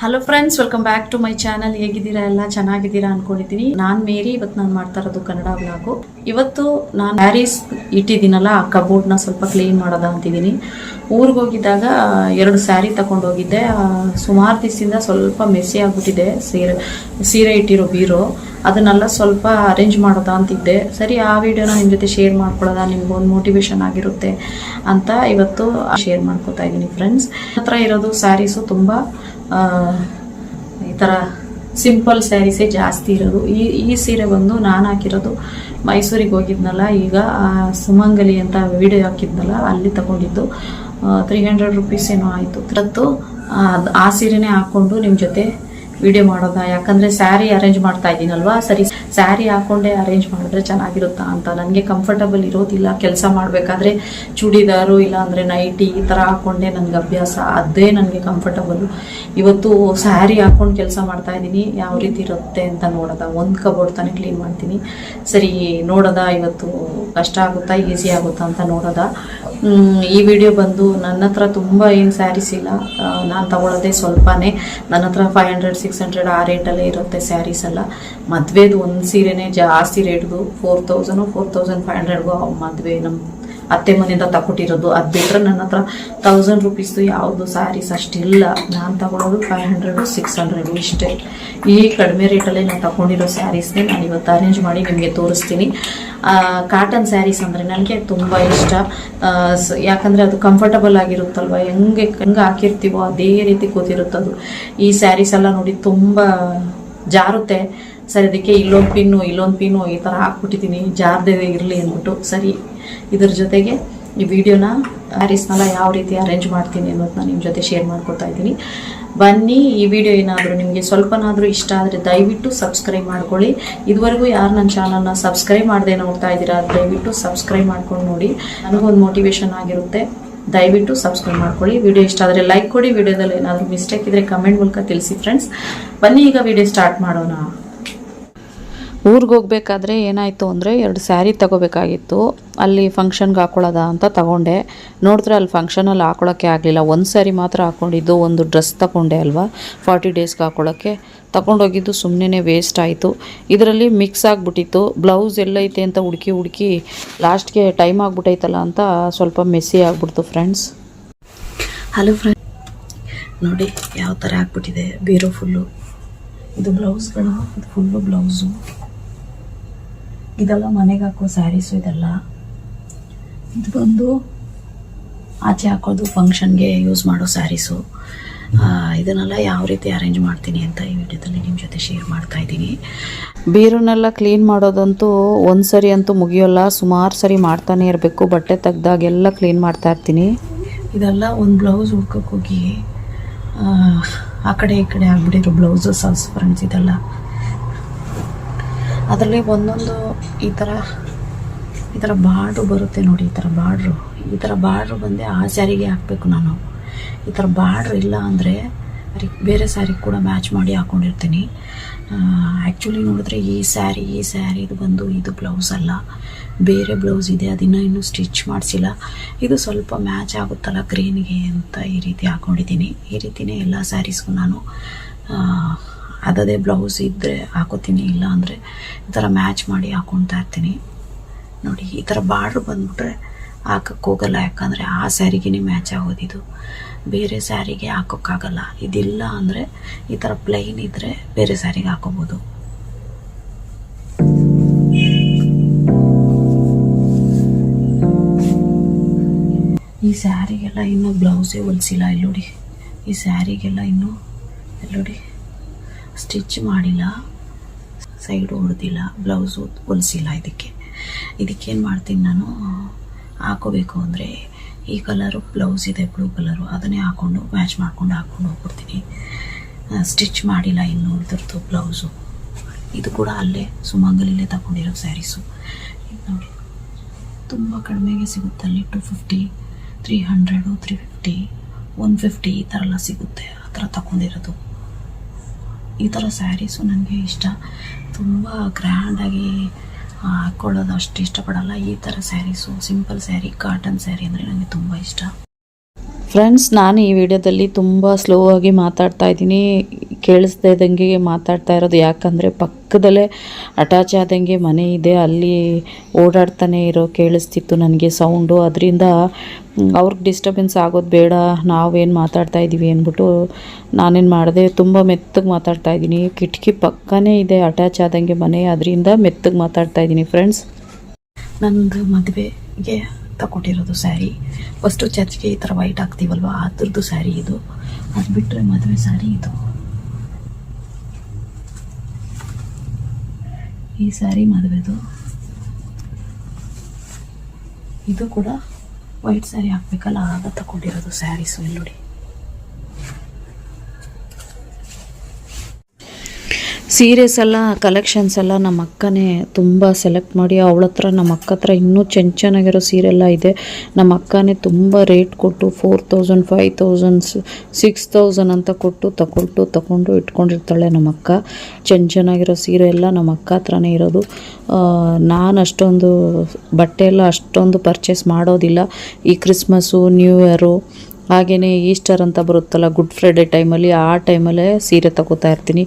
Hello friends, welcome back to my channel. ಹೇಗಿದ್ದೀರಾ? ಎಲ್ಲ ಚೆನ್ನಾಗಿದ್ದೀರಾ ಅನ್ಕೊಂಡಿದ್ದೀನಿ. ನಾನು ಮೇರಿ. ಇವತ್ತು ನಾನು ಮಾಡ್ತಾ ಇರೋದು ಕನ್ನಡ ವ್ಲಾಗು. ಇವತ್ತು ನಾನು ಸ್ಯಾರೀಸ್ ಇಟ್ಟಿದ್ದೀನಲ್ಲ, ಆ ಕಬೋರ್ಡ್ನ ಸ್ವಲ್ಪ ಕ್ಲೀನ್ ಮಾಡೋದ ಅಂತಿದ್ದೀನಿ. ಊರಿಗೆ ಹೋಗಿದ್ದಾಗ 2 ಸ್ಯಾರಿ ತಗೊಂಡು ಹೋಗಿದ್ದೆ. ಸುಮಾರು ದಿವಸದಿಂದ ಸ್ವಲ್ಪ ಮೆಸ್ಸಿ ಆಗ್ಬಿಟ್ಟಿದೆ ಸೀರೆ ಇಟ್ಟಿರೋ ಬೀರೋ. ಅದನ್ನೆಲ್ಲ ಸ್ವಲ್ಪ ಅರೇಂಜ್ ಮಾಡೋದಾ ಅಂತಿದ್ದೆ. ಸರಿ, ಆ ವಿಡಿಯೋನ ನಿಮ್ಮ ಜೊತೆ ಶೇರ್ ಮಾಡ್ಕೊಳ್ಳೋದ, ನಿಮ್ಗೊಂದು ಮೋಟಿವೇಶನ್ ಆಗಿರುತ್ತೆ ಅಂತ ಇವತ್ತು ಶೇರ್ ಮಾಡ್ಕೊತಾ ಇದ್ದೀನಿ ಫ್ರೆಂಡ್ಸ್. ಹತ್ರ ಇರೋದು ಸ್ಯಾರೀಸು ತುಂಬ ಈ ಥರ ಸಿಂಪಲ್ ಸ್ಯಾರೀಸೇ ಜಾಸ್ತಿ ಇರೋದು. ಈ ಸೀರೆ ಬಂದು ನಾನು ಹಾಕಿರೋದು ಮೈಸೂರಿಗೆ ಹೋಗಿದ್ನಲ್ಲ, ಈಗ ಸುಮಂಗಲಿ ಅಂತ ವಿಡಿಯೋ ಹಾಕಿದ್ನಲ್ಲ, ಅಲ್ಲಿ ತಗೊಂಡಿದ್ದು 300 ರುಪೀಸ್ ಏನೋ ಆಯಿತು. ಇವತ್ತು ಆ ಸೀರೆನೇ ಹಾಕ್ಕೊಂಡು ನಿಮ್ಮ ಜೊತೆ ವಿಡಿಯೋ ಮಾಡೋದಾ. ಯಾಕಂದರೆ ಸ್ಯಾರಿ ಅರೇಂಜ್ ಮಾಡ್ತಾ ಇದ್ದೀನಲ್ವಾ, ಸರಿ ಸ್ಯಾರಿ ಹಾಕ್ಕೊಂಡೇ ಅರೇಂಜ್ ಮಾಡಿದ್ರೆ ಚೆನ್ನಾಗಿರುತ್ತಾ ಅಂತ. ನನಗೆ ಕಂಫರ್ಟಬಲ್ ಇರೋದಿಲ್ಲ ಕೆಲಸ ಮಾಡಬೇಕಾದ್ರೆ. ಚೂಡಿದಾರು ಇಲ್ಲ ಅಂದರೆ ನೈಟಿ ಈ ಥರ ಹಾಕ್ಕೊಂಡೆ ನನಗೆ ಅಭ್ಯಾಸ, ಅದೇ ನನಗೆ ಕಂಫರ್ಟಬಲ್ಲು. ಇವತ್ತು ಸ್ಯಾರಿ ಹಾಕ್ಕೊಂಡು ಕೆಲಸ ಮಾಡ್ತಾ ಇದ್ದೀನಿ. ಯಾವ ರೀತಿ ಇರುತ್ತೆ ಅಂತ ನೋಡೋದ. ಒಂದು ಕಬೋರ್ಡ್ ತಾನೇ ಕ್ಲೀನ್ ಮಾಡ್ತೀನಿ. ಸರಿ ನೋಡೋದ, ಇವತ್ತು ಕಷ್ಟ ಆಗುತ್ತಾ ಈಸಿ ಆಗುತ್ತಾ ಅಂತ ನೋಡೋದ. ಈ ವಿಡಿಯೋ ಬಂದು ನನ್ನ ಹತ್ರ ತುಂಬ ಏನು ಸ್ಯಾರೀಸ್ ಇಲ್ಲ, ನಾನು ತಗೊಳ್ಳೋದೇ ಸ್ವಲ್ಪನೇ. ನನ್ನ ಹತ್ರ 500-600 ಆ ರೇಟಲ್ಲೇ ಇರುತ್ತೆ ಸ್ಯಾರೀಸ್ ಎಲ್ಲ. ಮದುವೆದು ಒಂದು ಸೀರೆನೇ ಜಾಸ್ತಿ ರೇಟ್ದು, 4000-4500ಗೂ ಮದುವೆ ನಮ್ಮ ಅತ್ತೆ ಮನೆಯಿಂದ ತಗೊಟ್ಟಿರೋದು. ಅದು ಬಿಟ್ಟರೆ ನನ್ನ ಹತ್ರ 1000 ರುಪೀಸ್ದು ಯಾವುದು ಸ್ಯಾರೀಸ್ ಅಷ್ಟಿಲ್ಲ. ನಾನು ತಗೊಳ್ಳೋದು 500-600 ಇಷ್ಟೇ. ಈ ಕಡಿಮೆ ರೇಟಲ್ಲೇ ನಾನು ತಗೊಂಡಿರೋ ಸ್ಯಾರೀಸ್ನೇ ನಾನು ಇವತ್ತು ಅರೇಂಜ್ ಮಾಡಿ ನಿಮಗೆ ತೋರಿಸ್ತೀನಿ. ಕಾಟನ್ ಸ್ಯಾರೀಸ್ ಅಂದರೆ ನನಗೆ ತುಂಬ ಇಷ್ಟ. ಯಾಕಂದರೆ ಅದು ಕಂಫರ್ಟಬಲ್ ಆಗಿರುತ್ತಲ್ವ, ಹೆಂಗೆ ಹಾಕಿರ್ತೀವೋ ಅದೇ ರೀತಿ ಕೂತಿರುತ್ತದು. ಈ ಸ್ಯಾರೀಸ್ ಎಲ್ಲ ನೋಡಿ ತುಂಬ ಜಾರುತ್ತೆ. ಸರಿ, ಅದಕ್ಕೆ ಇಲ್ಲೊಂದು ಪಿನ್ನು ಈ ಥರ ಹಾಕ್ಬಿಟ್ಟಿದ್ದೀನಿ, ಜಾರದೇ ಇರಲಿ ಅಂದ್ಬಿಟ್ಟು. ಸರಿ, ಇದ್ರ ಜೊತೆಗೆ ಈ ವಿಡಿಯೋನ ಸ್ಯಾರೀಸ್ನೆಲ್ಲ ಯಾವ ರೀತಿ ಅರೇಂಜ್ ಮಾಡ್ತೀನಿ ಅನ್ನೋದನ್ನ ನಿಮ್ಮ ಜೊತೆ ಶೇರ್ ಮಾಡ್ಕೊತಾ ಇದ್ದೀನಿ. ಬನ್ನಿ, ಈ ವಿಡಿಯೋ ಏನಾದರೂ ನಿಮಗೆ ಸ್ವಲ್ಪನಾದರೂ ಇಷ್ಟ ಆದರೆ ದಯವಿಟ್ಟು ಸಬ್ಸ್ಕ್ರೈಬ್ ಮಾಡ್ಕೊಳ್ಳಿ. ಇದುವರೆಗೂ ಯಾರು ನನ್ನ ಚಾನಲ್ನ ಸಬ್ಸ್ಕ್ರೈಬ್ ಮಾಡದೆ ನೋಡ್ತಾ ಇದ್ದೀರಾ, ದಯವಿಟ್ಟು ಸಬ್ಸ್ಕ್ರೈಬ್ ಮಾಡ್ಕೊಂಡು ನೋಡಿ, ನನಗೊಂದು ಮೋಟಿವೇಶನ್ ಆಗಿರುತ್ತೆ. ದಯವಿಟ್ಟು ಸಬ್ಸ್ಕ್ರೈಬ್ ಮಾಡ್ಕೊಳ್ಳಿ. ವಿಡಿಯೋ ಇಷ್ಟ ಆದರೆ ಲೈಕ್ ಕೊಡಿ. ವಿಡಿಯೋದಲ್ಲಿ ಏನಾದರೂ ಮಿಸ್ಟೇಕ್ ಇದ್ದರೆ ಕಮೆಂಟ್ ಮೂಲಕ ತಿಳಿಸಿ ಫ್ರೆಂಡ್ಸ್. ಬನ್ನಿ, ಈಗ ವಿಡಿಯೋ ಸ್ಟಾರ್ಟ್ ಮಾಡೋಣ. ಊರಿಗೆ ಹೋಗ್ಬೇಕಾದ್ರೆ ಏನಾಯಿತು ಅಂದರೆ 2 ಸ್ಯಾರಿ ತಗೋಬೇಕಾಗಿತ್ತು. ಅಲ್ಲಿ ಫಂಕ್ಷನ್ಗೆ ಹಾಕೊಳ್ಳೋದ ಅಂತ ತಗೊಂಡೆ. ನೋಡಿದ್ರೆ ಅಲ್ಲಿ ಫಂಕ್ಷನಲ್ಲಿ ಹಾಕೊಳ್ಳೋಕ್ಕೆ ಆಗಲಿಲ್ಲ. ಒಂದು ಸ್ಯಾರಿ ಮಾತ್ರ ಹಾಕ್ಕೊಂಡಿದ್ದು. ಒಂದು ಡ್ರೆಸ್ ತಗೊಂಡೆ ಅಲ್ವಾ 40 ಡೇಸ್ಗೆ ಹಾಕೊಳ್ಳೋಕ್ಕೆ. ತಗೊಂಡೋಗಿದ್ದು ಸುಮ್ಮನೆ ವೇಸ್ಟ್ ಆಯಿತು. ಇದರಲ್ಲಿ ಮಿಕ್ಸ್ ಆಗಿಬಿಟ್ಟಿತ್ತು. ಬ್ಲೌಸ್ ಎಲ್ಲೈತೆ ಅಂತ ಹುಡುಕಿ ಲಾಸ್ಟ್ಗೆ ಟೈಮ್ ಆಗಿಬಿಟ್ಟೈತಲ್ಲ ಅಂತ ಸ್ವಲ್ಪ ಮೆಸ್ಸಿ ಆಗಿಬಿಡ್ತು ಫ್ರೆಂಡ್ಸ್. ಹಲೋ ಫ್ರೆಂಡ್ಸ್, ನೋಡಿ ಯಾವ ಥರ ಆಗ್ಬಿಟ್ಟಿದೆ ಬೀರೋ ಫುಲ್ಲು. ಇದು ಬ್ಲೌಸ್ಗಳು, ಇದು ಫುಲ್ಲು ಬ್ಲೌಸು. ಇದೆಲ್ಲ ಮನೆಗೆ ಹಾಕೋ ಸ್ಯಾರೀಸು. ಇದು ಬಂದು ಆಚೆ ಹಾಕೋದು ಫಂಕ್ಷನ್ಗೆ ಯೂಸ್ ಮಾಡೋ ಸ್ಯಾರೀಸು. ಇದನ್ನೆಲ್ಲ ಯಾವ ರೀತಿ ಅರೇಂಜ್ ಮಾಡ್ತೀನಿ ಅಂತ ಈ ವಿಡಿಯೋದಲ್ಲಿ ನಿಮ್ಮ ಜೊತೆ ಶೇರ್ ಮಾಡ್ತಾ ಇದ್ದೀನಿ. ಬೀರನ್ನೆಲ್ಲ ಕ್ಲೀನ್ ಮಾಡೋದಂತೂ ಒಂದು ಸರಿ ಅಂತೂ ಮುಗಿಯೋಲ್ಲ, ಸುಮಾರು ಸರಿ ಮಾಡ್ತಾನೆ ಇರಬೇಕು. ಬಟ್ಟೆ ತೆಗ್ದಾಗೆಲ್ಲ ಕ್ಲೀನ್ ಮಾಡ್ತಾ ಇರ್ತೀನಿ. ಇದೆಲ್ಲ ಒಂದು ಬ್ಲೌಸ್ ಹುಡ್ಕೋಕ್ಕೋಗಿ ಆ ಕಡೆ ಈ ಕಡೆ ಆಗ್ಬಿಟ್ಟಿರೋ ಬ್ಲೌಸು ಸಾಲ್ಸ್ ಫ್ರೆಂಡ್ಸ್. ಇದೆಲ್ಲ ಅದರಲ್ಲಿ ಒಂದೊಂದು ಈ ಥರ ಬಾರ್ಡ್ರು ಬರುತ್ತೆ ನೋಡಿ. ಈ ಥರ ಬಾರ್ಡ್ರು ಬಂದೆ ಆ ಸ್ಯಾರಿಗೆ ಹಾಕಬೇಕು ನಾನು. ಈ ಥರ ಬಾರ್ಡ್ರ್ ಇಲ್ಲ ಅಂದರೆ ಬೇರೆ ಸ್ಯಾರಿ ಕೂಡ ಮ್ಯಾಚ್ ಮಾಡಿ ಹಾಕ್ಕೊಂಡಿರ್ತೀನಿ. ಆ್ಯಕ್ಚುಲಿ ನೋಡಿದ್ರೆ ಈ ಸ್ಯಾರಿ ಇದು ಬಂದು ಇದು ಬ್ಲೌಸ್ ಅಲ್ಲ, ಬೇರೆ ಬ್ಲೌಸ್ ಇದೆ. ಅದನ್ನು ಇನ್ನೂ ಸ್ಟಿಚ್ ಮಾಡಿಸಿಲ್ಲ. ಇದು ಸ್ವಲ್ಪ ಮ್ಯಾಚ್ ಆಗುತ್ತಲ್ಲ ಗ್ರೀನ್ಗೆ ಅಂತ ಈ ರೀತಿ ಹಾಕ್ಕೊಂಡಿದ್ದೀನಿ. ಈ ರೀತಿಯೇ ಎಲ್ಲ ಸ್ಯಾರೀಸ್ಗೂ ನಾನು ಅದೇ ಬ್ಲೌಸ್ ಇದ್ದರೆ ಹಾಕೋತೀನಿ, ಇಲ್ಲ ಅಂದರೆ ಈ ಥರ ಮ್ಯಾಚ್ ಮಾಡಿ ಹಾಕ್ಕೊಳ್ತಾ ಇರ್ತೀನಿ. ನೋಡಿ, ಈ ಥರ ಬಾರ್ಡ್ರ್ ಬಂದುಬಿಟ್ರೆ ಹಾಕೋಕ್ಕೆ ಹೋಗಲ್ಲ. ಯಾಕಂದರೆ ಆ ಸ್ಯಾರಿಗೇ ಮ್ಯಾಚ್ ಆಗೋದಿದು, ಬೇರೆ ಸ್ಯಾರಿಗೆ ಹಾಕೋಕ್ಕಾಗಲ್ಲ. ಇದಿಲ್ಲ ಅಂದರೆ ಈ ಥರ ಪ್ಲೈನ್ ಇದ್ದರೆ ಬೇರೆ ಸ್ಯಾರಿಗೆ ಹಾಕೋಬೋದು. ಈ ಸ್ಯಾರಿಗೆಲ್ಲ ಇನ್ನೂ ಬ್ಲೌಸೇ ಹೊಲಿಸಿಲ್ಲ. ಇಲ್ಲೋಡಿ, ಈ ಸ್ಯಾರಿಗೆಲ್ಲ ಇನ್ನೂ ಎಲ್ಲೋಡಿ ಸ್ಟಿಚ್ ಮಾಡಿಲ್ಲ, ಸೈಡು ಹೊಡೆದಿಲ್ಲ, ಬ್ಲೌಸು ಹೊಲಿಸಿಲ್ಲ. ಇದಕ್ಕೇನು ಮಾಡ್ತೀನಿ ನಾನು, ಹಾಕೋಬೇಕು ಅಂದರೆ ಈ ಕಲರು ಬ್ಲೌಸ್ ಇದೆ, ಬ್ಲೂ ಕಲರು, ಅದನ್ನೇ ಹಾಕ್ಕೊಂಡು ಮ್ಯಾಚ್ ಮಾಡ್ಕೊಂಡು ಹೋಗ್ಬಿಡ್ತೀನಿ. ಸ್ಟಿಚ್ ಮಾಡಿಲ್ಲ ಇನ್ನೂ ಇದ್ರದ್ದು ಬ್ಲೌಸು. ಇದು ಕೂಡ ಅಲ್ಲೇ ಸುಮಂಗಲಿಲೇ ತಗೊಂಡಿರೋ ಸ್ಯಾರೀಸು. ಇದು ನೋಡಿ, ತುಂಬ ಕಡಿಮೆಗೆ ಸಿಗುತ್ತೆ ಅಲ್ಲಿ. 250, 300, 350, 150 ಈ ಥರ ಎಲ್ಲ ಸಿಗುತ್ತೆ. ಆ ಥರ ತಗೊಂಡಿರೋದು. ಈ ಥರ ಸ್ಯಾರೀಸು ನನಗೆ ಇಷ್ಟ. ತುಂಬ ಗ್ರ್ಯಾಂಡಾಗಿ ಹಾಕ್ಕೊಳ್ಳೋದು ಅಷ್ಟು ಇಷ್ಟಪಡಲ್ಲ. ಈ ಥರ ಸ್ಯಾರೀಸು, ಸಿಂಪಲ್ ಸ್ಯಾರಿ, ಕಾಟನ್ ಸ್ಯಾರಿ ಅಂದರೆ ನನಗೆ ತುಂಬ ಇಷ್ಟ. ಫ್ರೆಂಡ್ಸ್, ನಾನು ಈ ವಿಡಿಯೋದಲ್ಲಿ ತುಂಬ ಸ್ಲೋ ಆಗಿ ಮಾತಾಡ್ತಾ ಇದ್ದೀನಿ, ಕೇಳಿಸ್ದೇ ಇದ್ದಂಗೆ ಮಾತಾಡ್ತಾ ಇರೋದು. ಯಾಕಂದರೆ ಪಕ್ಕದಲ್ಲೇ ಅಟ್ಯಾಚ್ ಆದಂಗೆ ಮನೆ ಇದೆ, ಅಲ್ಲಿ ಓಡಾಡ್ತಾನೆ ಇರೋ ಕೇಳಿಸ್ತಿತ್ತು ನನಗೆ ಸೌಂಡು. ಅದರಿಂದ ಅವ್ರಿಗೆ ಡಿಸ್ಟರ್ಬೆನ್ಸ್ ಆಗೋದು ಬೇಡ, ನಾವೇನು ಮಾತಾಡ್ತಾ ಇದ್ದೀವಿ ಅಂದ್ಬಿಟ್ಟು ನಾನೇನು ಮಾಡಿದೆ, ತುಂಬ ಮೆತ್ತಗೆ ಮಾತಾಡ್ತಾ ಇದ್ದೀನಿ. ಕಿಟಕಿ ಪಕ್ಕನೇ ಇದೆ, ಅಟ್ಯಾಚ್ ಆದಂಗೆ ಮನೆ, ಅದರಿಂದ ಮೆತ್ತಗೆ ಮಾತಾಡ್ತಾ ಇದ್ದೀನಿ. ಫ್ರೆಂಡ್ಸ್, ನಂದು ಮದುವೆಗೆ ತಗೊಟ್ಟಿರೋದು ಸ್ಯಾರಿ. ಫಸ್ಟು ಚರ್ಚ್ಗೆ ಈ ಥರ ವೈಟ್ ಹಾಕ್ತೀವಲ್ವ, ಅದ್ರದ್ದು ಸ್ಯಾರಿ ಇದು. ಅದು ಬಿಟ್ಟರೆ ಮದುವೆ ಸ್ಯಾರಿ ಇದು. ಈ ಸ್ಯಾರಿ ಮದುವೆದು. ಇದು ಕೂಡ ವೈಟ್ ಸ್ಯಾರಿ ಹಾಕ್ಬೇಕಲ್ಲ, ಆಗ ತಗೊಂಡಿರೋದು ಸ್ಯಾರೀಸು. ಇಲ್ಲಿ ನೋಡಿ, ಸೀರೆಸ್ ಎಲ್ಲ ಕಲೆಕ್ಷನ್ಸ್ ಎಲ್ಲ ನಮ್ಮ ಅಕ್ಕನೇ ತುಂಬ ಸೆಲೆಕ್ಟ್ ಮಾಡಿ, ಅವಳ ಹತ್ರ, ನಮ್ಮ ಅಕ್ಕ ಹತ್ರ ಇನ್ನೂ ಚೆನ್ನಾಗಿರೋ ಸೀರೆ ಎಲ್ಲ ಇದೆ. ನಮ್ಮ ಅಕ್ಕನೇ ತುಂಬ ರೇಟ್ ಕೊಟ್ಟು 4000, 5000, 6000 ಅಂತ ಕೊಟ್ಟು ತಗೊಂಡು ಇಟ್ಕೊಂಡಿರ್ತಾಳೆ ನಮ್ಮ ಅಕ್ಕ. ಚೆನ್ನಾಗಿರೋ ಸೀರೆ ಎಲ್ಲ ನಮ್ಮ ಅಕ್ಕ ಹತ್ರನೇ ಇರೋದು. ನಾನು ಅಷ್ಟೊಂದು ಬಟ್ಟೆ ಎಲ್ಲ ಅಷ್ಟೊಂದು ಪರ್ಚೇಸ್ ಮಾಡೋದಿಲ್ಲ. ಈ ಕ್ರಿಸ್ಮಸ್ಸು, ನ್ಯೂ ಇಯರು, ಹಾಗೆಯೇ ಈಸ್ಟರ್ ಅಂತ ಬರುತ್ತಲ್ಲ, ಗುಡ್ ಫ್ರೈಡೆ ಟೈಮಲ್ಲಿ, ಆ ಟೈಮಲ್ಲೇ ಸೀರೆ ತಗೋತಾ ಇರ್ತೀನಿ.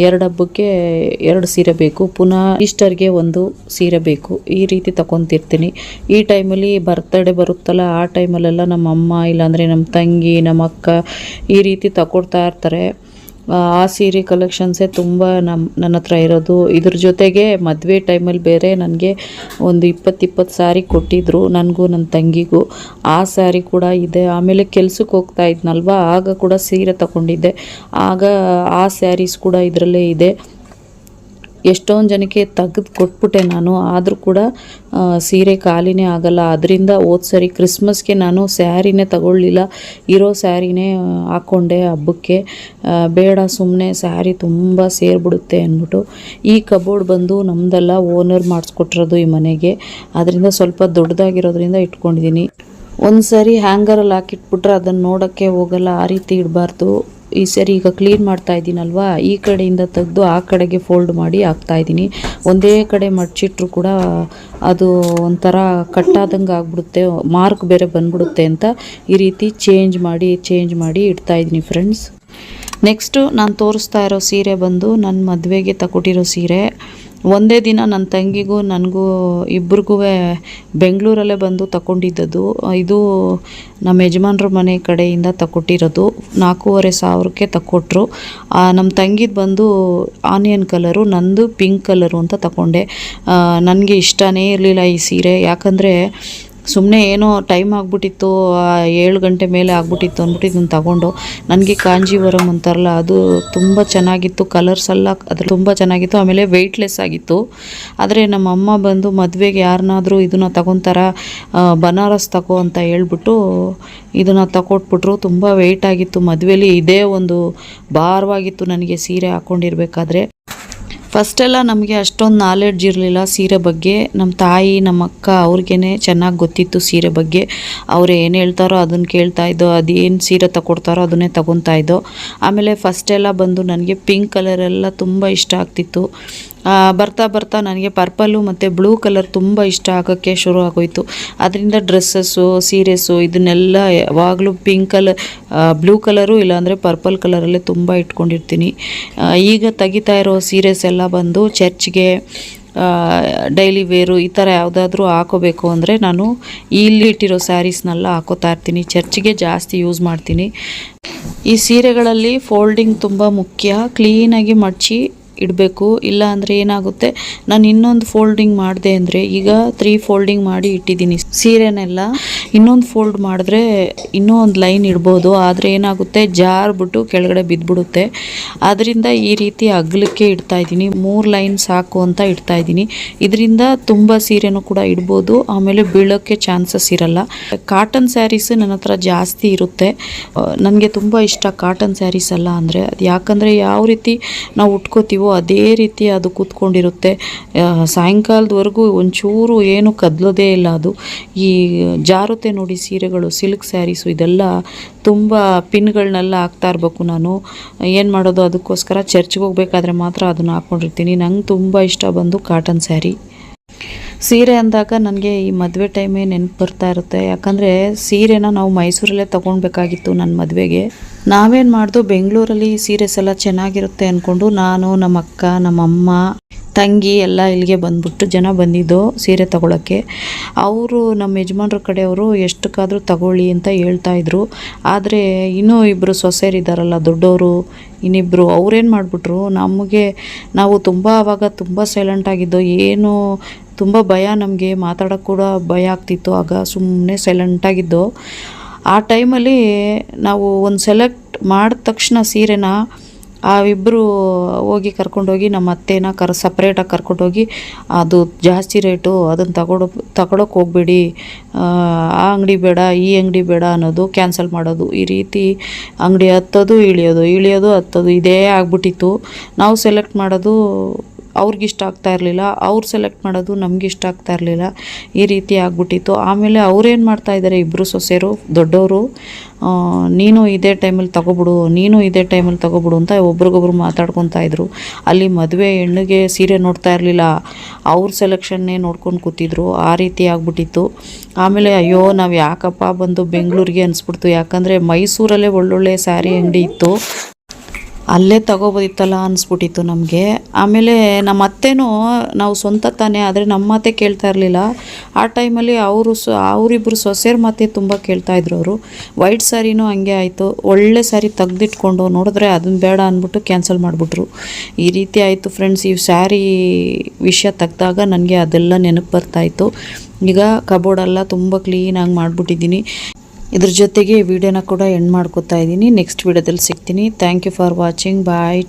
2 ಹಬ್ಬಕ್ಕೆ 2 ಸೀರೆ ಬೇಕು, ಪುನಃ ಈಸ್ಟರ್ಗೆ 1 ಸೀರೆ ಬೇಕು, ಈ ರೀತಿ ತಗೊತಿರ್ತೀನಿ. ಈ ಟೈಮಲ್ಲಿ ಬರ್ತ್ಡೇ ಬರುತ್ತಲ್ಲ, ಆ ಟೈಮಲ್ಲೆಲ್ಲ ನಮ್ಮ ಅಮ್ಮ, ಇಲ್ಲಾಂದರೆ ನಮ್ಮ ತಂಗಿ, ನಮ್ಮ ಅಕ್ಕ ಈ ರೀತಿ ತಗೊಡ್ತಾ ಇರ್ತಾರೆ. ಆ ಸೀರೆ ಕಲೆಕ್ಷನ್ಸೇ ತುಂಬ ನನ್ನ ಹತ್ರ ಇರೋದು. ಇದ್ರ ಜೊತೆಗೆ ಮದುವೆ ಟೈಮಲ್ಲಿ ಬೇರೆ ನನಗೆ ಒಂದು 20 ಸ್ಯಾರಿ ಕೊಟ್ಟಿದ್ದರು, ನನಗೂ ನನ್ನ ತಂಗಿಗೂ. ಆ ಸ್ಯಾರಿ ಕೂಡ ಇದೆ. ಆಮೇಲೆ ಕೆಲ್ಸಕ್ಕೆ ಹೋಗ್ತಾ ಇದ್ನಲ್ವ, ಆಗ ಕೂಡ ಸೀರೆ ತಗೊಂಡಿದ್ದೆ, ಆಗ ಆ ಸ್ಯಾರೀಸ್ ಕೂಡ ಇದರಲ್ಲೇ ಇದೆ. ಎಷ್ಟೊಂದು ಜನಕ್ಕೆ ತೆಗೆದು ಕೊಟ್ಬಿಟ್ಟೆ ನಾನು, ಆದರೂ ಕೂಡ ಸೀರೆ ಖಾಲಿನೇ ಆಗಲ್ಲ. ಅದರಿಂದ ಸರಿ ಕ್ರಿಸ್ಮಸ್ಗೆ ನಾನು ಸ್ಯಾರಿನೇ ತಗೊಳ್ಳಿಲ್ಲ, ಇರೋ ಸ್ಯಾರಿನೇ ಹಾಕ್ಕೊಂಡೆ ಹಬ್ಬಕ್ಕೆ. ಬೇಡ, ಸುಮ್ಮನೆ ಸ್ಯಾರಿ ತುಂಬ ಸೇರಿಬಿಡುತ್ತೆ ಅಂದ್ಬಿಟ್ಟು ಈ ಕಬೋರ್ಡ್ ಬಂದು ನಮ್ಮದೆಲ್ಲ ಓನರ್ ಮಾಡಿಸ್ಕೊಟ್ಟಿರೋದು ಈ ಮನೆಗೆ. ಅದರಿಂದ ಸ್ವಲ್ಪ ದೊಡ್ಡದಾಗಿರೋದ್ರಿಂದ ಇಟ್ಕೊಂಡಿದ್ದೀನಿ. ಒಂದು ಸಾರಿ ಹ್ಯಾಂಗರಲ್ಲಿ ಹಾಕಿಟ್ಬಿಟ್ರೆ ಅದನ್ನು ನೋಡೋಕ್ಕೆ ಹೋಗಲ್ಲ, ಆ ರೀತಿ ಇಡಬಾರ್ದು. ಈ ಸರಿ ಈಗ ಕ್ಲೀನ್ ಮಾಡ್ತಾ ಇದ್ದೀನಲ್ವ, ಈ ಕಡೆಯಿಂದ ತೆಗೆದು ಆ ಕಡೆಗೆ ಫೋಲ್ಡ್ ಮಾಡಿ ಹಾಕ್ತಾಯಿದ್ದೀನಿ. ಒಂದೇ ಕಡೆ ಮಡ್ಚಿಟ್ರು ಕೂಡ ಅದು ಒಂಥರ ಕಟ್ಟಾದಂಗೆ ಆಗ್ಬಿಡುತ್ತೆ, ಮಾರ್ಕ್ ಬೇರೆ ಬಂದ್ಬಿಡುತ್ತೆ ಅಂತ ಈ ರೀತಿ ಚೇಂಜ್ ಮಾಡಿ ಇಡ್ತಾಯಿದ್ದೀನಿ. ಫ್ರೆಂಡ್ಸ್, ನೆಕ್ಸ್ಟು ನಾನು ತೋರಿಸ್ತಾ ಇರೋ ಸೀರೆ ಬಂದು ನನ್ನ ಮದುವೆಗೆ ತಗೊಟ್ಟಿರೋ ಸೀರೆ. ಒಂದೇ ದಿನ ನನ್ನ ತಂಗಿಗೂ ನನಗೂ ಇಬ್ರಿಗೂ ಬೆಂಗಳೂರಲ್ಲೇ ಬಂದು ತಗೊಂಡಿದ್ದದು. ಇದು ನಮ್ಮ ಯಜಮಾನ್ರ ಮನೆ ಕಡೆಯಿಂದ ತಗೊಟ್ಟಿರೋದು. 4500ಕ್ಕೆ ತಗೊಟ್ರು. ನಮ್ಮ ತಂಗಿದು ಬಂದು ಆನಿಯನ್ ಕಲರು, ನಂದು ಪಿಂಕ್ ಕಲರು ಅಂತ ತಗೊಂಡೆ. ನನಗೆ ಇಷ್ಟನೇ ಇರಲಿಲ್ಲ ಈ ಸೀರೆ, ಯಾಕಂದರೆ ಸುಮ್ಮನೆ ಏನೋ ಟೈಮ್ ಆಗಿಬಿಟ್ಟಿತ್ತು, 7 ಗಂಟೆ ಮೇಲೆ ಆಗ್ಬಿಟ್ಟಿತ್ತು ಅಂದ್ಬಿಟ್ಟು ಇದನ್ನು ತಗೊಂಡು. ನನಗೆ ಕಾಂಜೀವರಂ ಅಂತಾರಲ್ಲ, ಅದು ತುಂಬ ಚೆನ್ನಾಗಿತ್ತು, ಕಲರ್ಸ್ ಎಲ್ಲ ಅದ್ರ ತುಂಬ ಚೆನ್ನಾಗಿತ್ತು. ಆಮೇಲೆ ವೆಯ್ಟ್ಲೆಸ್ ಆಗಿತ್ತು. ಆದರೆ ನಮ್ಮ ಅಮ್ಮ ಬಂದು ಮದುವೆಗೆ ಯಾರನ್ನಾದರೂ ಇದನ್ನು ತಗೊತಾರ, ಬನಾರಸ್ ತಗೋ ಅಂತ ಹೇಳ್ಬಿಟ್ಟು ಇದನ್ನು ತಗೊಟ್ಬಿಟ್ರು. ತುಂಬ ವೆಯ್ಟ್ ಆಗಿತ್ತು. ಮದುವೆಲಿ ಇದೇ ಒಂದು ಭಾರವಾಗಿತ್ತು ನನಗೆ ಸೀರೆ ಹಾಕ್ಕೊಂಡಿರ್ಬೇಕಾದ್ರೆ. ಫಸ್ಟೆಲ್ಲ ನಮಗೆ ಅಷ್ಟೊಂದು ನಾಲೆಡ್ಜ್ ಇರಲಿಲ್ಲ ಸೀರೆ ಬಗ್ಗೆ. ನಮ್ಮ ತಾಯಿ, ನಮ್ಮ ಅಕ್ಕ ಅವ್ರಿಗೇ ಚೆನ್ನಾಗಿ ಗೊತ್ತಿತ್ತು ಸೀರೆ ಬಗ್ಗೆ. ಅವ್ರು ಏನು ಹೇಳ್ತಾರೋ ಅದನ್ನು ಕೇಳ್ತಾ ಇದ್ದೋ, ಅದೇನು ಸೀರೆ ತಗೊಡ್ತಾರೋ ಅದನ್ನೇ ತಗೊತಾ ಇದ್ದೋ. ಆಮೇಲೆ ಫಸ್ಟೆಲ್ಲ ಬಂದು ನನಗೆ ಪಿಂಕ್ ಕಲರೆಲ್ಲ ತುಂಬ ಇಷ್ಟ ಆಗ್ತಿತ್ತು. ಬರ್ತಾ ನನಗೆ ಪರ್ಪಲ್ಲು ಮತ್ತು ಬ್ಲೂ ಕಲರ್ ತುಂಬ ಇಷ್ಟ ಆಗೋಕ್ಕೆ ಶುರು ಆಗೋಯಿತು. ಅದರಿಂದ ಡ್ರೆಸ್ಸಸ್ಸು, ಸೀರೆಸು ಇದನ್ನೆಲ್ಲ ಯಾವಾಗಲೂ ಪಿಂಕ್ ಕಲರ್, ಬ್ಲೂ ಕಲರು ಇಲ್ಲಾಂದರೆ ಪರ್ಪಲ್ ಕಲರಲ್ಲೇ ತುಂಬ ಇಟ್ಕೊಂಡಿರ್ತೀನಿ. ಈಗ ತೆಗಿತಾ ಇರೋ ಸೀರೆಸ್ ಎಲ್ಲ ಬಂದು ಚರ್ಚ್ಗೆ, ಡೈಲಿ ವೇರು ಈ ಥರ ಯಾವುದಾದ್ರೂ ಹಾಕೋಬೇಕು ಅಂದರೆ ನಾನು ಇಲ್ಲಿ ಇಟ್ಟಿರೋ ಸ್ಯಾರೀಸ್ನೆಲ್ಲ ಹಾಕೋತಾ ಇರ್ತೀನಿ. ಚರ್ಚ್ಗೆ ಜಾಸ್ತಿ ಯೂಸ್ ಮಾಡ್ತೀನಿ. ಈ ಸೀರೆಗಳಲ್ಲಿ ಫೋಲ್ಡಿಂಗ್ ತುಂಬ ಮುಖ್ಯ. ಕ್ಲೀನಾಗಿ ಮಡಚಿ ಇಡಬೇಕು, ಇಲ್ಲ ಅಂದರೆ ಏನಾಗುತ್ತೆ, ನಾನು ಇನ್ನೊಂದು ಫೋಲ್ಡಿಂಗ್ ಮಾಡಿದೆ ಅಂದರೆ, ಈಗ 3 ಫೋಲ್ಡಿಂಗ್ ಮಾಡಿ ಇಟ್ಟಿದ್ದೀನಿ ಸೀರೆನೆಲ್ಲ, ಇನ್ನೊಂದು ಫೋಲ್ಡ್ ಮಾಡಿದ್ರೆ ಇನ್ನೂ ಒಂದು ಲೈನ್ ಇಡ್ಬೋದು. ಆದರೆ ಏನಾಗುತ್ತೆ, ಜಾರ್ಬಿಟ್ಟು ಕೆಳಗಡೆ ಬಿದ್ದುಬಿಡುತ್ತೆ. ಅದರಿಂದ ಈ ರೀತಿ ಅಗಲಕ್ಕೆ ಇಡ್ತಾಯಿದ್ದೀನಿ. 3 ಲೈನ್ ಸಾಕು ಅಂತ ಇಡ್ತಾಯಿದ್ದೀನಿ. ಇದರಿಂದ ತುಂಬ ಸೀರೆನೂ ಕೂಡ ಇಡ್ಬೋದು, ಆಮೇಲೆ ಬೀಳೋಕ್ಕೆ ಚಾನ್ಸಸ್ ಇರಲ್ಲ. ಕಾಟನ್ ಸ್ಯಾರೀಸ್ ನನ್ನ ಹತ್ರ ಜಾಸ್ತಿ ಇರುತ್ತೆ. ನನಗೆ ತುಂಬ ಇಷ್ಟ ಕಾಟನ್ ಸ್ಯಾರೀಸ್ ಎಲ್ಲ ಅಂದರೆ. ಅದು ಯಾಕಂದರೆ ಯಾವ ರೀತಿ ನಾವು ಉಟ್ಕೋತೀವೋ ಅದೇ ರೀತಿ ಅದು ಕೂತ್ಕೊಂಡಿರುತ್ತೆ. ಸಾಯಂಕಾಲದವರೆಗೂ ಒಂಚೂರು ಏನು ಕದಲೋದೇ ಇಲ್ಲ ಅದು. ಈ ಜಾರುತ್ತೆ ನೋಡಿ ಸೀರೆಗಳು, ಸಿಲ್ಕ್ ಸ್ಯಾರೀಸು, ಇದೆಲ್ಲ ತುಂಬ ಪಿನ್ಗಳನ್ನೆಲ್ಲ ಹಾಕ್ತಾ ಇರಬೇಕು ನಾನು. ಏನು ಮಾಡೋದು, ಅದಕ್ಕೋಸ್ಕರ ಚರ್ಚ್ಗೆ ಹೋಗ್ಬೇಕಾದ್ರೆ ಮಾತ್ರ ಅದನ್ನು ಹಾಕ್ಕೊಂಡಿರ್ತೀನಿ. ನಂಗೆ ತುಂಬ ಇಷ್ಟ ಬಂದು ಕಾಟನ್ ಸ್ಯಾರಿ. ಸೀರೆ ಅಂದಾಗ ನನಗೆ ಈ ಮದುವೆ ಟೈಮೇ ನೆನಪು ಬರ್ತಾ ಇರುತ್ತೆ. ಯಾಕಂದರೆ ಸೀರೆನ ನಾವು ಮೈಸೂರಲ್ಲೇ ತೊಗೊಳ್ಬೇಕಾಗಿತ್ತು ನನ್ನ ಮದುವೆಗೆ. ನಾವೇನು ಮಾಡ್ದು, ಬೆಂಗಳೂರಲ್ಲಿ ಸೀರೆಸ್ ಎಲ್ಲ ಚೆನ್ನಾಗಿರುತ್ತೆ ಅಂದ್ಕೊಂಡು ನಾನು, ನಮ್ಮ ಅಕ್ಕ, ನಮ್ಮಮ್ಮ, ತಂಗಿ ಎಲ್ಲ ಇಲ್ಲಿಗೆ ಬಂದ್ಬಿಟ್ಟು ಜನ ಬಂದಿದ್ದು ಸೀರೆ ತಗೊಳ್ಳೋಕ್ಕೆ. ಅವರು ನಮ್ಮ ಯಜಮಾನ್ರ ಕಡೆಯವರು ಎಷ್ಟಕ್ಕಾದರೂ ತಗೊಳ್ಳಿ ಅಂತ ಹೇಳ್ತಾಯಿದ್ರು. ಆದರೆ ಇನ್ನೂ ಇಬ್ಬರು ಸೊಸೆಯರಿದ್ದಾರಲ್ಲ ದೊಡ್ಡವರು, ಇನ್ನಿಬ್ಬರು ಅವ್ರೇನು ಮಾಡಿಬಿಟ್ರು, ನಾವು ಆವಾಗ ತುಂಬ ಸೈಲೆಂಟಾಗಿದ್ದು, ಏನು ತುಂಬ ಭಯ, ನಮಗೆ ಮಾತಾಡೋಕ್ಕೆ ಕೂಡ ಭಯ ಆಗ್ತಿತ್ತು. ಆಗ ಸುಮ್ಮನೆ ಸೈಲೆಂಟಾಗಿದ್ದು. ಆ ಟೈಮಲ್ಲಿ ನಾವು ಒಂದು ಸೆಲೆಕ್ಟ್ ಮಾಡಿದ ತಕ್ಷಣ ಸೀರೆನ ಇಬ್ಬರು ಹೋಗಿ ಕರ್ಕೊಂಡೋಗಿ ನಮ್ಮ ಅತ್ತೆನ ಸಪ್ರೇಟಾಗಿ ಕರ್ಕೊಂಡೋಗಿ, ಅದು ಜಾಸ್ತಿ ರೇಟು, ಅದನ್ನು ತಗೊಳಕ್ಕೆ ಹೋಗಬೇಡಿ, ಆ ಅಂಗಡಿ ಬೇಡ, ಈ ಅಂಗಡಿ ಬೇಡ ಅನ್ನೋದು, ಕ್ಯಾನ್ಸಲ್ ಮಾಡೋದು, ಈ ರೀತಿ ಅಂಗಡಿ ಹತ್ತೋದು ಇಳಿಯೋದು ಹತ್ತೋದು ಇದೇ ಆಗ್ಬಿಟ್ಟಿತ್ತು. ನಾವು ಸೆಲೆಕ್ಟ್ ಮಾಡೋದು ಅವ್ರಿಗಿಷ್ಟ ಆಗ್ತಾ ಇರಲಿಲ್ಲ, ಅವ್ರು ಸೆಲೆಕ್ಟ್ ಮಾಡೋದು ನಮಗಿಷ್ಟ ಆಗ್ತಾ ಇರಲಿಲ್ಲ, ಈ ರೀತಿ ಆಗ್ಬಿಟ್ಟಿತ್ತು. ಆಮೇಲೆ ಅವ್ರೇನು ಮಾಡ್ತಾಯಿದ್ದಾರೆ, ಇಬ್ಬರು ಸೊಸೆಯರು ದೊಡ್ಡವರು, ನೀನು ಇದೇ ಟೈಮಲ್ಲಿ ತಗೊಬಿಡು ಅಂತ ಒಬ್ರಿಗೊಬ್ರು ಮಾತಾಡ್ಕೊತಾ ಇದ್ರು. ಅಲ್ಲಿ ಮದುವೆ ಹೆಣ್ಣಿಗೆ ಸೀರೆ ನೋಡ್ತಾ ಇರಲಿಲ್ಲ, ಅವ್ರ ಸೆಲೆಕ್ಷನ್ನೇ ನೋಡ್ಕೊಂಡು ಕೂತಿದ್ರು. ಆ ರೀತಿ ಆಗ್ಬಿಟ್ಟಿತ್ತು. ಆಮೇಲೆ ಅಯ್ಯೋ ನಾವು ಯಾಕಪ್ಪ ಬಂದು ಬೆಂಗಳೂರಿಗೆ ಅನಿಸ್ಬಿಡ್ತು. ಯಾಕಂದರೆ ಮೈಸೂರಲ್ಲೇ ಒಳ್ಳೊಳ್ಳೆ ಸ್ಯಾರಿ ಅಂಗಡಿ ಇತ್ತು, ಅಲ್ಲೇ ತಗೋಬೋದಿತ್ತಲ್ಲ ಅನಿಸ್ಬಿಟ್ಟಿತ್ತು ನಮಗೆ. ಆಮೇಲೆ ನಮ್ಮ ಅತ್ತೆನೂ, ನಾವು ಸ್ವಂತ ತಾನೇ, ಆದರೆ ನಮ್ಮ ಮಾತೆ ಕೇಳ್ತಾ ಇರಲಿಲ್ಲ. ಆ ಟೈಮಲ್ಲಿ ಅವರಿಬ್ಬರು ಸೊಸೆಯರ ಮಾತೆ ತುಂಬ ಕೇಳ್ತಾಯಿದ್ರು. ಅವರು ವೈಟ್ ಸ್ಯಾರಿನೂ ಹಂಗೆ ಆಯಿತು, ಒಳ್ಳೆ ಸ್ಯಾರಿ ತೆಗ್ದಿಟ್ಕೊಂಡು ನೋಡಿದ್ರೆ ಅದನ್ನು ಬೇಡ ಅಂದ್ಬಿಟ್ಟು ಕ್ಯಾನ್ಸಲ್ ಮಾಡಿಬಿಟ್ರು. ಈ ರೀತಿ ಆಯಿತು ಫ್ರೆಂಡ್ಸ್. ಈ ಸ್ಯಾರಿ ವಿಷಯ ತೆಗ್ದಾಗ ನನಗೆ ಅದೆಲ್ಲ ನೆನಪು ಬರ್ತಾಯಿತ್ತು. ಈಗ ಕಬೋರ್ಡೆಲ್ಲ ತುಂಬ ಕ್ಲೀನಾಗಿ ಮಾಡಿಬಿಟ್ಟಿದ್ದೀನಿ. ಇದ್ರ ಜೊತೆಗೆ ವಿಡಿಯೋನ ಕೂಡ ಎಂಡ್ ಮಾಡ್ಕೊತಾ ಇದ್ದೀನಿ. ನೆಕ್ಸ್ಟ್ ವಿಡಿಯೋದಲ್ಲಿ ಸಿಗ್ತೀನಿ. Thank you for watching. Bye.